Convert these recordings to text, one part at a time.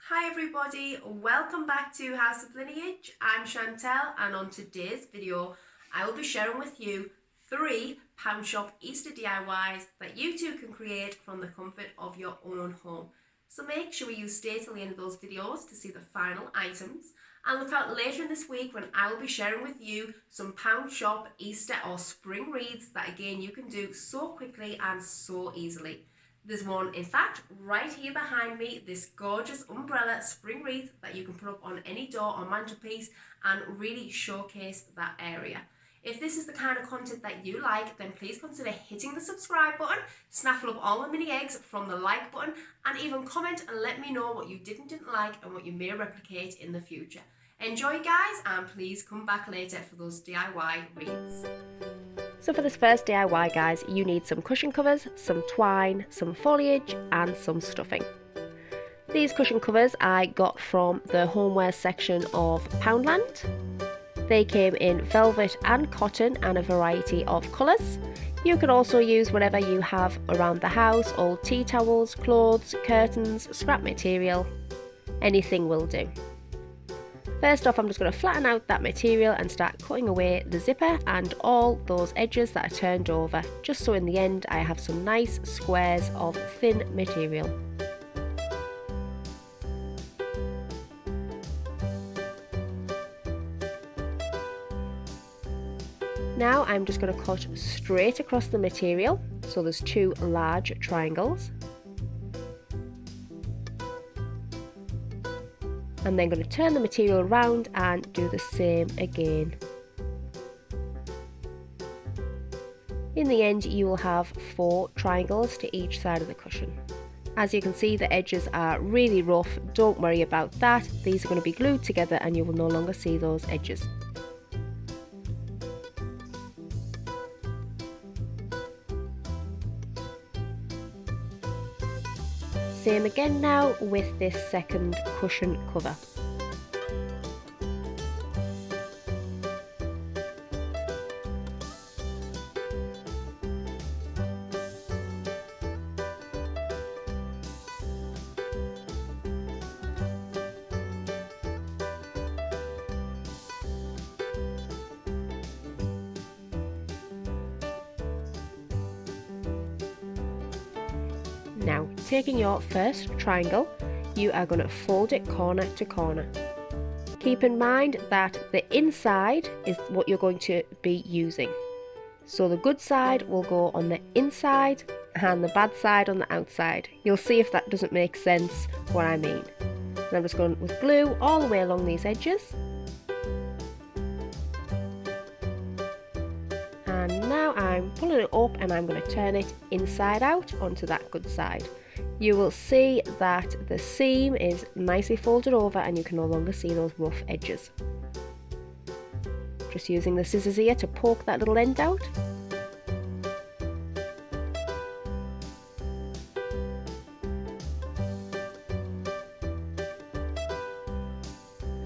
Hi everybody, welcome back to House of Lineage. I'm Chantel, and on today's video I will be sharing with you 3 Poundshop Easter DIYs that you too can create from the comfort of your own home. So make sure you stay till the end of those videos to see the final items, and look out later in this week when I will be sharing with you some Poundshop Easter or spring wreaths that again you can do so quickly and so easily. There's one, in fact, right here behind me, this gorgeous umbrella spring wreath that you can put up on any door or mantelpiece and really showcase that area. If this is the kind of content that you like, then please consider hitting the subscribe button, snaffle up all the mini eggs from the like button, and even comment and let me know what you didn't like and what you may replicate in the future. Enjoy guys, and please come back later for those DIY wreaths. So for this first DIY guys, you need some cushion covers, some twine, some foliage and some stuffing. These cushion covers I got from the homeware section of Poundland. They came in velvet and cotton and a variety of colours. You can also use whatever you have around the house, old tea towels, clothes, curtains, scrap material, anything will do. First off, I'm just going to flatten out that material and start cutting away the zipper and all those edges that are turned over, just so in the end I have some nice squares of thin material. Now I'm just going to cut straight across the material, so there's 2 large triangles. And then going to turn the material around and do the same again. In the end you will have 4 triangles to each side of the cushion. As you can see, the edges are really rough, don't worry about that, these are going to be glued together and you will no longer see those edges. Same again now with this second cushion cover. Now, taking your first triangle, you are going to fold it corner to corner. Keep in mind that the inside is what you're going to be using. So the good side will go on the inside and the bad side on the outside. You'll see if that doesn't make sense what I mean. And I'm just going with glue all the way along these edges. And now I'm pulling it up and I'm going to turn it inside out onto that good side. You will see that the seam is nicely folded over and you can no longer see those rough edges. Just using the scissors here to poke that little end out.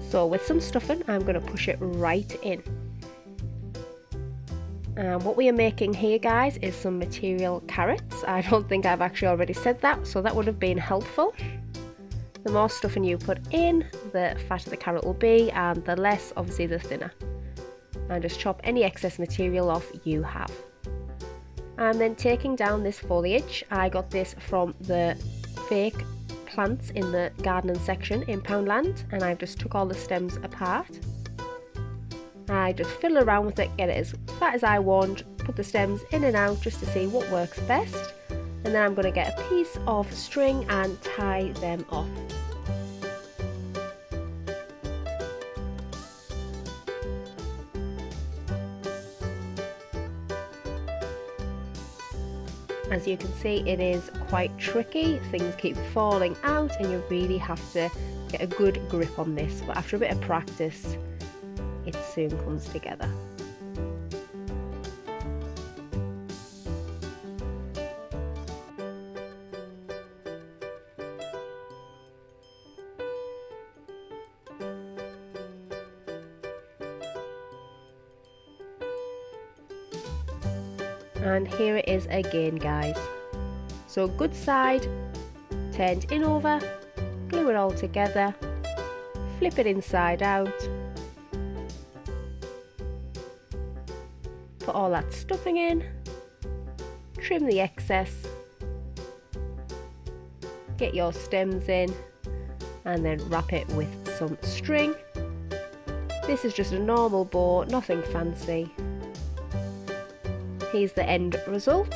So with some stuffing, I'm going to push it right in. And what we are making here guys is some material carrots. I don't think I've actually already said that, so that would have been helpful. The more stuffing you put in, the fatter the carrot will be, and the less obviously the thinner. And just chop any excess material off you have. And then taking down this foliage, I got this from the fake plants in the gardening section in Poundland, and I've just took all the stems apart. I just fiddle around with it, get it as fat as I want, put the stems in and out just to see what works best, and then I'm going to get a piece of string and tie them off. As you can see, it is quite tricky, things keep falling out and you really have to get a good grip on this, but after a bit of practice it soon comes together. And here it is again guys. So good side turned in over, glue it all together, flip it inside out, put all that stuffing in, trim the excess, get your stems in, and then wrap it with some string. This is just a normal bow, nothing fancy. Here's the end results.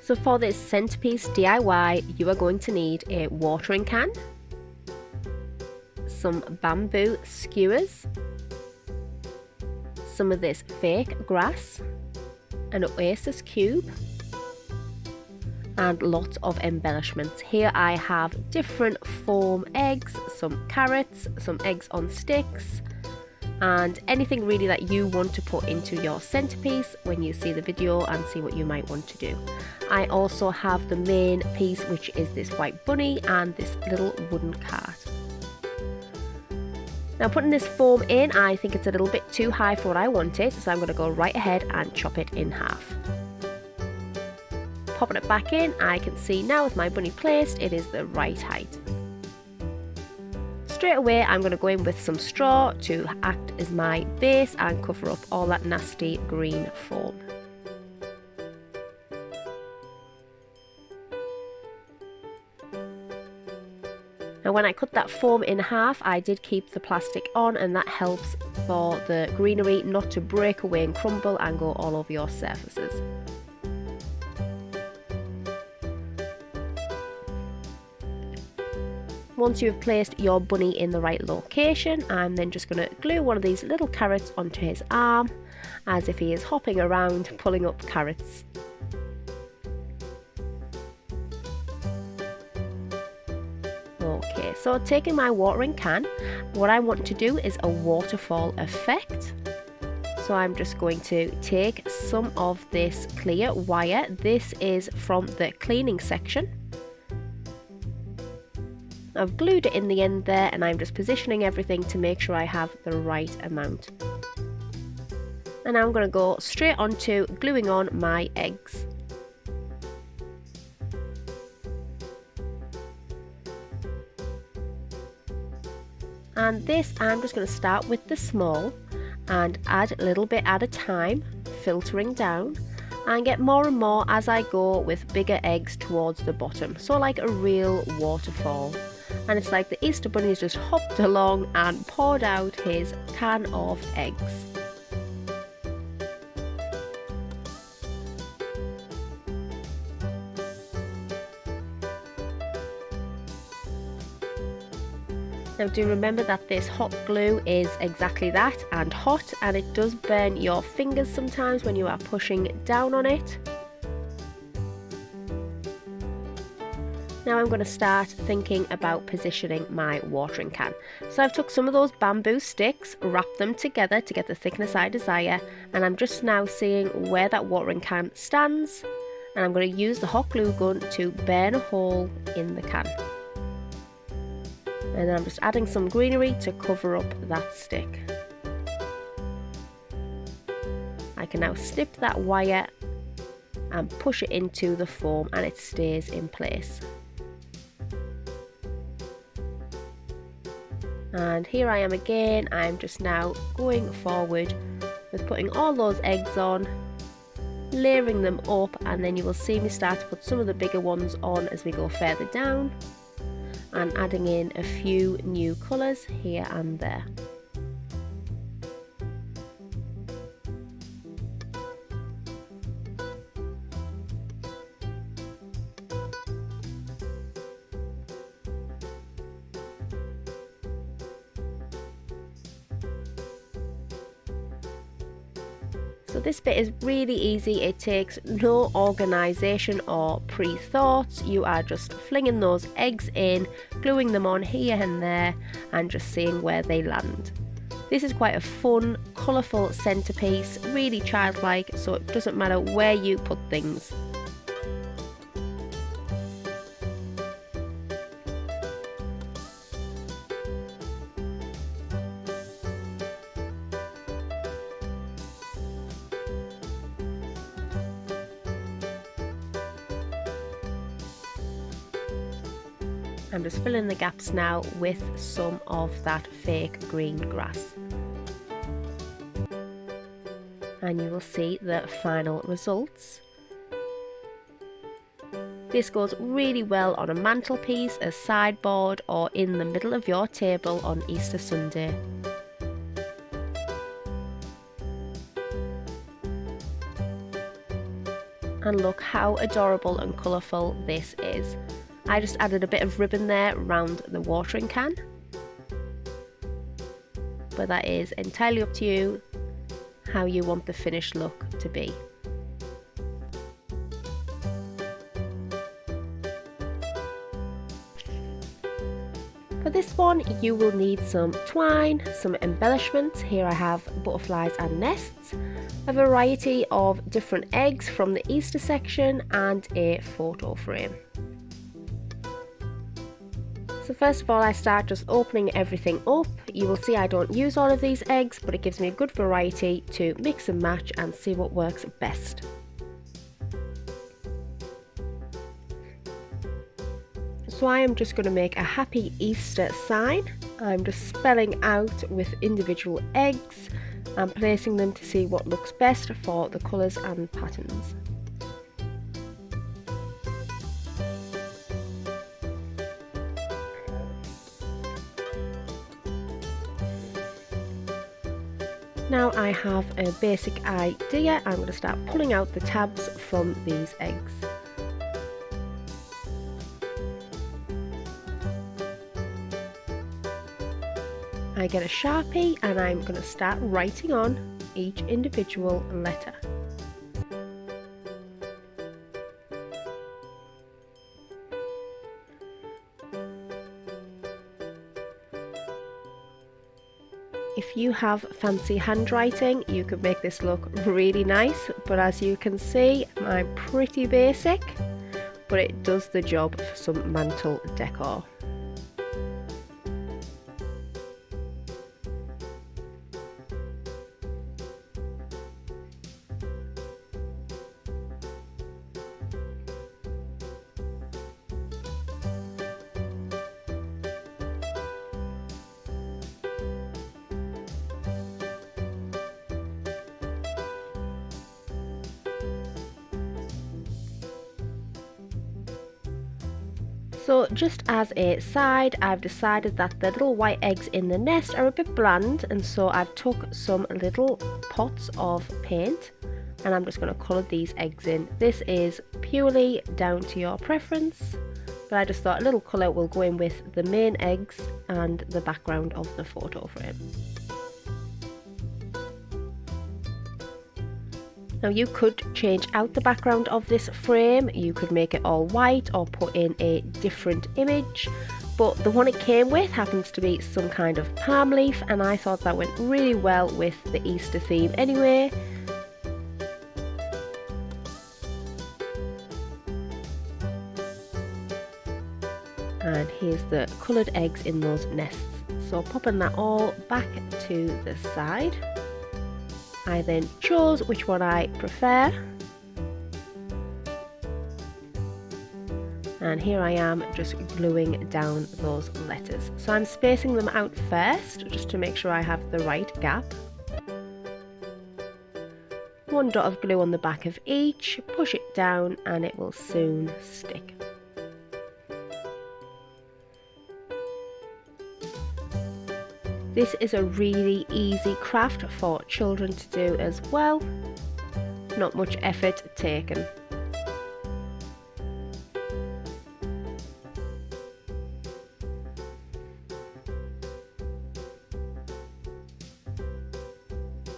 So for this centerpiece DIY, you are going to need a watering can, some bamboo skewers, some of this fake grass, an oasis cube, and lots of embellishments. Here I have different foam eggs, some carrots, some eggs on sticks, and anything really that you want to put into your centerpiece when you see the video and see what you might want to do. I also have the main piece, which is this white bunny and this little wooden cart. Now putting this foam in, I think it's a little bit too high for what I wanted, so I'm going to go right ahead and chop it in half. Popping it back in, I can see now with my bunny placed, it is the right height. Straight away I'm going to go in with some straw to act as my base and cover up all that nasty green foam. Now when I cut that foam in half, I did keep the plastic on, and that helps for the greenery not to break away and crumble and go all over your surfaces. Once you've placed your bunny in the right location, I'm then just going to glue one of these little carrots onto his arm, as if he is hopping around pulling up carrots. Okay, so taking my watering can, what I want to do is a waterfall effect. So I'm just going to take some of this clear wire. This is from the cleaning section. I've glued it in the end there, and I'm just positioning everything to make sure I have the right amount. And I'm going to go straight onto gluing on my eggs. And this, I'm just going to start with the small and add a little bit at a time, filtering down, and get more and more as I go with bigger eggs towards the bottom, so like a real waterfall. And it's like the Easter bunny has just hopped along and poured out his can of eggs. Now do remember that this hot glue is exactly that, and hot, and it does burn your fingers sometimes when you are pushing down on it. Now I'm going to start thinking about positioning my watering can. So I've took some of those bamboo sticks, wrapped them together to get the thickness I desire, and I'm just now seeing where that watering can stands, and I'm going to use the hot glue gun to burn a hole in the can. And then I'm just adding some greenery to cover up that stick. I can now snip that wire and push it into the foam, and it stays in place. And here I am again. I'm just now going forward with putting all those eggs on, layering them up, and then you will see me start to put some of the bigger ones on as we go further down, and adding in a few new colours here and there. So this bit is really easy. It takes no organisation or pre-thoughts. You are just flinging those eggs in, gluing them on here and there, and just seeing where they land. This is quite a fun, colourful centrepiece, really childlike, so it doesn't matter where you put things. I'm just filling the gaps now with some of that fake green grass. And you will see the final results. This goes really well on a mantelpiece, a sideboard, or in the middle of your table on Easter Sunday. And look how adorable and colourful this is. I just added a bit of ribbon there around the watering can, but that is entirely up to you how you want the finished look to be. For this one you will need some twine, some embellishments. Here I have butterflies and nests, a variety of different eggs from the Easter section, and a photo frame. So first of all I start just opening everything up. You will see I don't use all of these eggs, but it gives me a good variety to mix and match and see what works best. So I am just going to make a happy Easter sign. I'm just spelling out with individual eggs and placing them to see what looks best for the colours and patterns. Now I have a basic idea. I'm going to start pulling out the tabs from these eggs. I get a Sharpie and I'm going to start writing on each individual letter. If you have fancy handwriting, you could make this look really nice, but as you can see, I'm pretty basic, but it does the job for some mantle decor. So just as a side, I've decided that the little white eggs in the nest are a bit bland, and so I've took some little pots of paint and I'm just going to colour these eggs in. This is purely down to your preference, but I just thought a little colour will go in with the main eggs and the background of the photo frame. Now you could change out the background of this frame, you could make it all white or put in a different image, but the one it came with happens to be some kind of palm leaf, and I thought that went really well with the Easter theme anyway. And here's the coloured eggs in those nests. So popping that all back to the side. I then chose which one I prefer, and here I am just gluing down those letters. So I'm spacing them out first just to make sure I have the right gap. One dot of glue on the back of each, push it down and it will soon stick. This is a really easy craft for children to do as well, not much effort taken.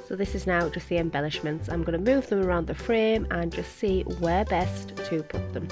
So this is now just the embellishments. I'm going to move them around the frame and just see where best to put them.